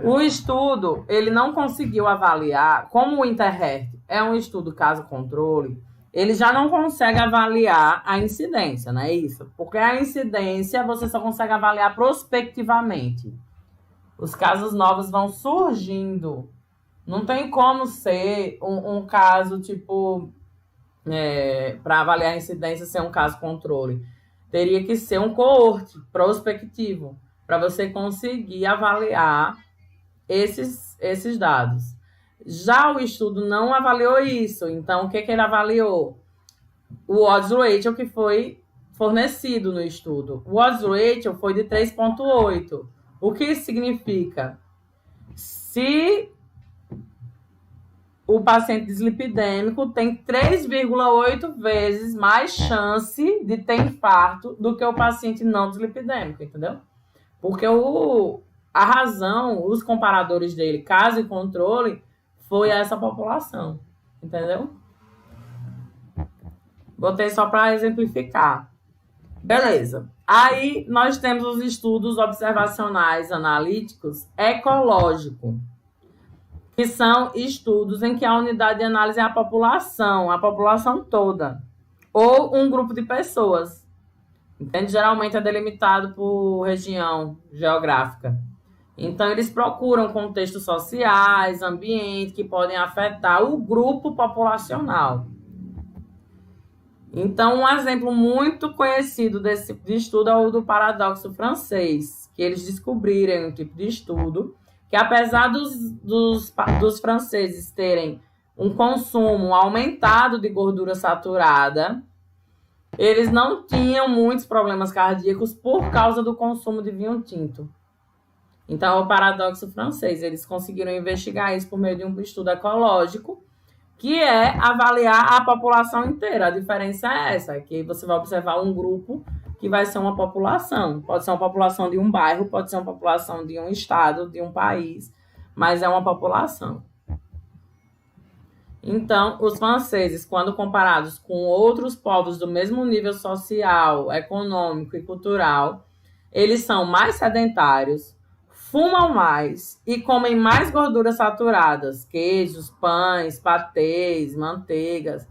O estudo, ele não conseguiu avaliar, como o Interhealth é um estudo caso-controle, ele já não consegue avaliar a incidência, não é isso? Porque a incidência você só consegue avaliar prospectivamente. Os casos novos vão surgindo. Não tem como ser um caso, tipo, para avaliar a incidência ser um caso-controle. Teria que ser um coorte prospectivo, para você conseguir avaliar esses dados. Já o estudo não avaliou isso. Então, o que ele avaliou? O odds ratio que foi fornecido no estudo. O odds ratio foi de 3,8. O que isso significa? Se o paciente dislipidêmico tem 3,8 vezes mais chance de ter infarto do que o paciente não dislipidêmico, entendeu? Porque a razão, os comparadores dele, caso e controle, foi essa população, entendeu? Botei só para exemplificar. Beleza. Aí nós temos os estudos observacionais analíticos ecológicos, que são estudos em que a unidade de análise é a população toda, ou um grupo de pessoas. Entende? Geralmente é delimitado por região geográfica. Então, eles procuram contextos sociais, ambientes que podem afetar o grupo populacional. Então, um exemplo muito conhecido desse tipo de estudo é o do paradoxo francês, que eles descobriram um tipo de estudo que, apesar dos franceses terem um consumo aumentado de gordura saturada, eles não tinham muitos problemas cardíacos por causa do consumo de vinho tinto. Então, é o paradoxo francês. Eles conseguiram investigar isso por meio de um estudo ecológico, que é avaliar a população inteira. A diferença é essa, que você vai observar um grupo que vai ser uma população. Pode ser uma população de um bairro, pode ser uma população de um estado, de um país, mas é uma população. Então, os franceses, quando comparados com outros povos do mesmo nível social, econômico e cultural, eles são mais sedentários, fumam mais e comem mais gorduras saturadas, queijos, pães, patês, manteigas.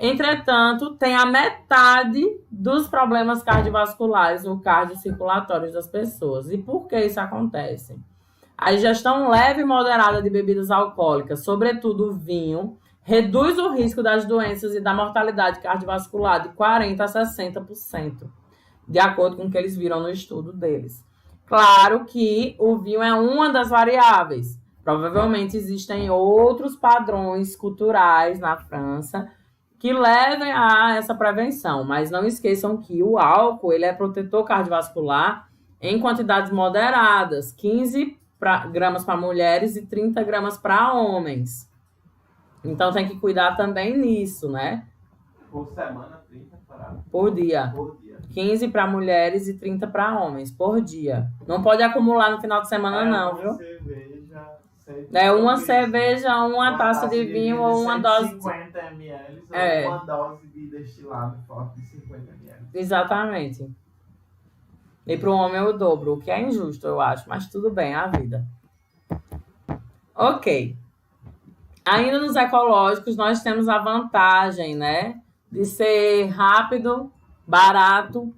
Entretanto, tem a metade dos problemas cardiovasculares ou cardiocirculatórios das pessoas. E por que isso acontece? A ingestão leve e moderada de bebidas alcoólicas, sobretudo o vinho, reduz o risco das doenças e da mortalidade cardiovascular de 40% a 60%, de acordo com o que eles viram no estudo deles. Claro que o vinho é uma das variáveis. Provavelmente existem outros padrões culturais na França que levem a essa prevenção, mas não esqueçam que o álcool ele é protetor cardiovascular em quantidades moderadas, 15 gramas para mulheres e 30 gramas para homens. Então tem que cuidar também nisso, né? Por semana, 30 para... Por dia. 15 para mulheres e 30 para homens, por dia. Não pode acumular no final de semana, não, viu? Uma cerveja, uma taça de vinho ou uma dose... 50 ml ou uma dose de destilado forte de 50 ml. Exatamente. E para o homem é o dobro, o que é injusto, eu acho. Mas tudo bem, é a vida. Ok. Ainda nos ecológicos, nós temos a vantagem, né? De ser rápido, barato,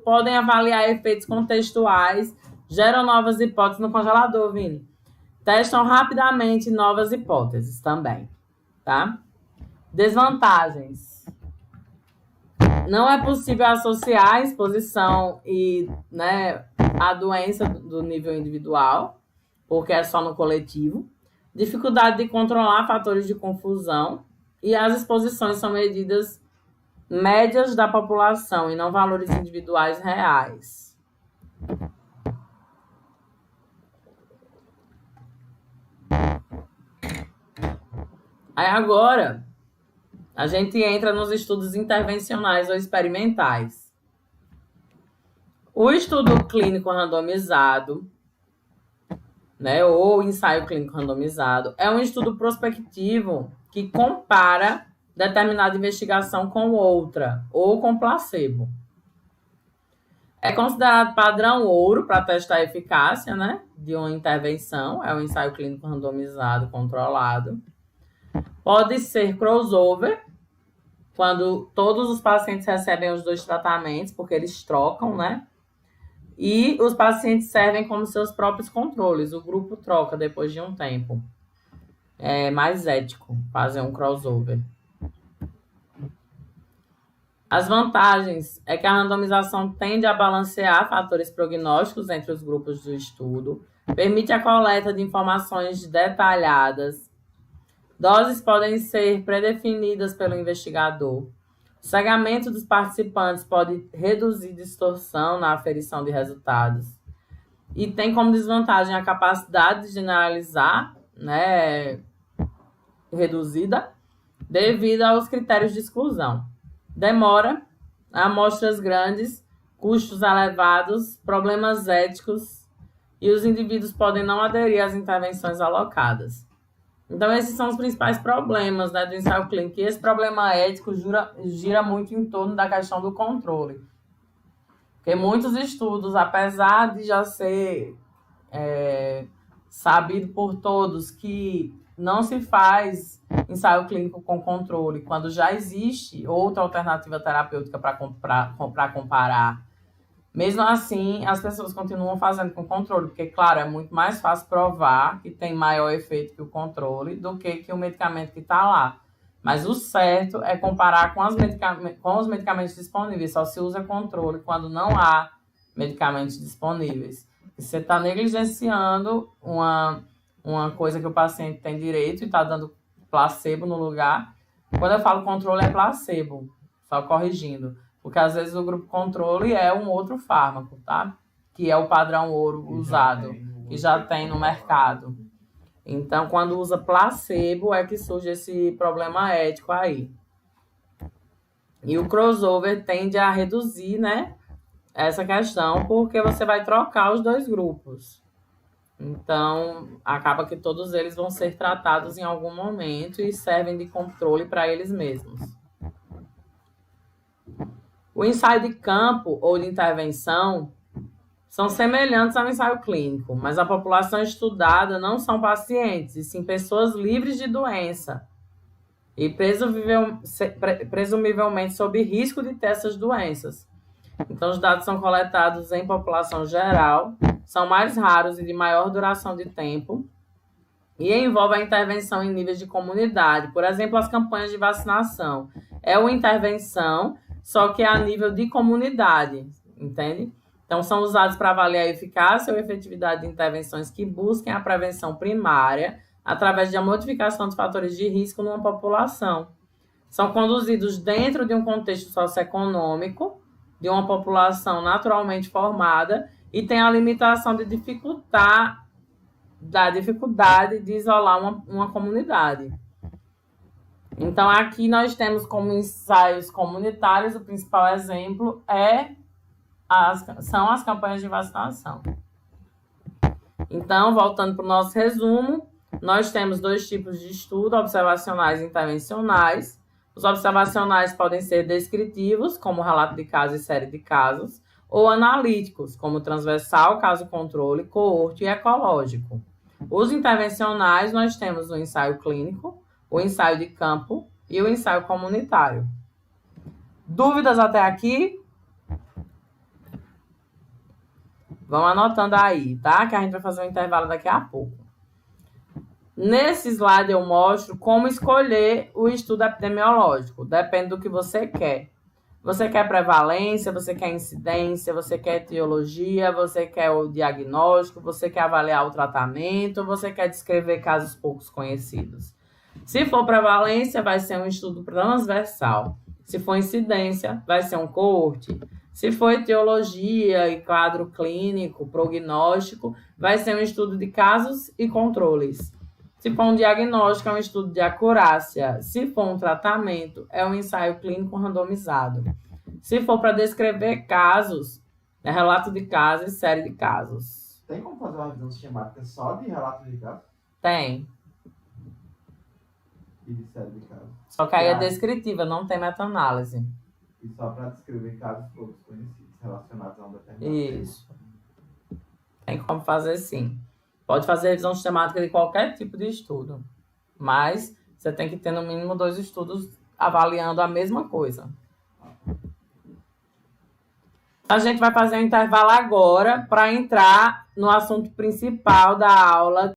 podem avaliar efeitos contextuais, geram novas hipóteses no congelador, Vini. Testam rapidamente novas hipóteses também, tá? Desvantagens. Não é possível associar a exposição e, né, a doença do nível individual, porque é só no coletivo. Dificuldade de controlar fatores de confusão e as exposições são medidas médias da população e não valores individuais reais. Aí agora, a gente entra nos estudos intervencionais ou experimentais. O estudo clínico randomizado, né, ou ensaio clínico randomizado, é um estudo prospectivo que compara determinada investigação com outra, ou com placebo. É considerado padrão ouro para testar a eficácia, né, de uma intervenção, é um ensaio clínico randomizado controlado. Pode ser crossover, quando todos os pacientes recebem os dois tratamentos, porque eles trocam, né? E os pacientes servem como seus próprios controles. O grupo troca depois de um tempo. É mais ético fazer um crossover. As vantagens é que a randomização tende a balancear fatores prognósticos entre os grupos do estudo, permite a coleta de informações detalhadas, doses podem ser predefinidas pelo investigador, o cegamento dos participantes pode reduzir distorção na aferição de resultados e tem como desvantagem a capacidade de generalizar, né, reduzida, devido aos critérios de exclusão. Demora, amostras grandes, custos elevados, problemas éticos e os indivíduos podem não aderir às intervenções alocadas. Então, esses são os principais problemas, né, do ensaio clínico. E esse problema ético gira muito em torno da questão do controle. Porque muitos estudos, apesar de já ser sabido por todos que não se faz ensaio clínico com controle, quando já existe outra alternativa terapêutica para comparar. Mesmo assim, as pessoas continuam fazendo com controle, porque, claro, é muito mais fácil provar que tem maior efeito que o controle do que o medicamento que está lá. Mas o certo é comparar com os medicamentos disponíveis. Só se usa controle quando não há medicamentos disponíveis. E você está negligenciando uma coisa que o paciente tem direito e está dando placebo no lugar. Quando eu falo controle, é placebo, só corrigindo. Porque às vezes o grupo controle é um outro fármaco, tá? Que é o padrão ouro usado, que já tem no mercado. Então, quando usa placebo, é que surge esse problema ético aí. E o crossover tende a reduzir, né, essa questão, porque você vai trocar os dois grupos. Então, acaba que todos eles vão ser tratados em algum momento e servem de controle para eles mesmos. O ensaio de campo ou de intervenção são semelhantes ao ensaio clínico, mas a população estudada não são pacientes, e sim pessoas livres de doença e presumivelmente sob risco de ter essas doenças. Então, os dados são coletados em população geral, são mais raros e de maior duração de tempo e envolvem a intervenção em níveis de comunidade. Por exemplo, as campanhas de vacinação. É uma intervenção só que é a nível de comunidade, entende? Então, são usados para avaliar a eficácia ou efetividade de intervenções que busquem a prevenção primária através da modificação de fatores de risco numa população. São conduzidos dentro de um contexto socioeconômico, de uma população naturalmente formada, e tem a limitação de da dificuldade de isolar uma comunidade. Então, aqui nós temos como ensaios comunitários, o principal exemplo são as campanhas de vacinação. Então, voltando para o nosso resumo, nós temos 2 tipos de estudo, observacionais e intervencionais. Os observacionais podem ser descritivos, como relato de casos e série de casos, ou analíticos, como transversal, caso-controle, coorte e ecológico. Os intervencionais, nós temos o ensaio clínico, o ensaio de campo e o ensaio comunitário. Dúvidas até aqui? Vão anotando aí, tá? Que a gente vai fazer um intervalo daqui a pouco. Nesse slide eu mostro como escolher o estudo epidemiológico. Depende do que você quer. Você quer prevalência, você quer incidência, você quer etiologia, você quer o diagnóstico, você quer avaliar o tratamento, você quer descrever casos poucos conhecidos. Se for prevalência, vai ser um estudo transversal. Se for incidência, vai ser um coorte. Se for etiologia e quadro clínico, prognóstico, vai ser um estudo de casos e controles. Se for um diagnóstico, é um estudo de acurácia. Se for um tratamento, é um ensaio clínico randomizado. Se for para descrever casos, é relato de casos e série de casos. Tem como fazer uma revisão sistemática só de relato de casos? Tem. E de série de casos? Só que aí é descritiva, não tem meta-análise. E só para descrever casos poucos conhecidos relacionados a um determinado Isso. Tem como fazer sim. Pode fazer revisão sistemática de qualquer tipo de estudo, mas você tem que ter no mínimo 2 estudos avaliando a mesma coisa. A gente vai fazer um intervalo agora para entrar no assunto principal da aula,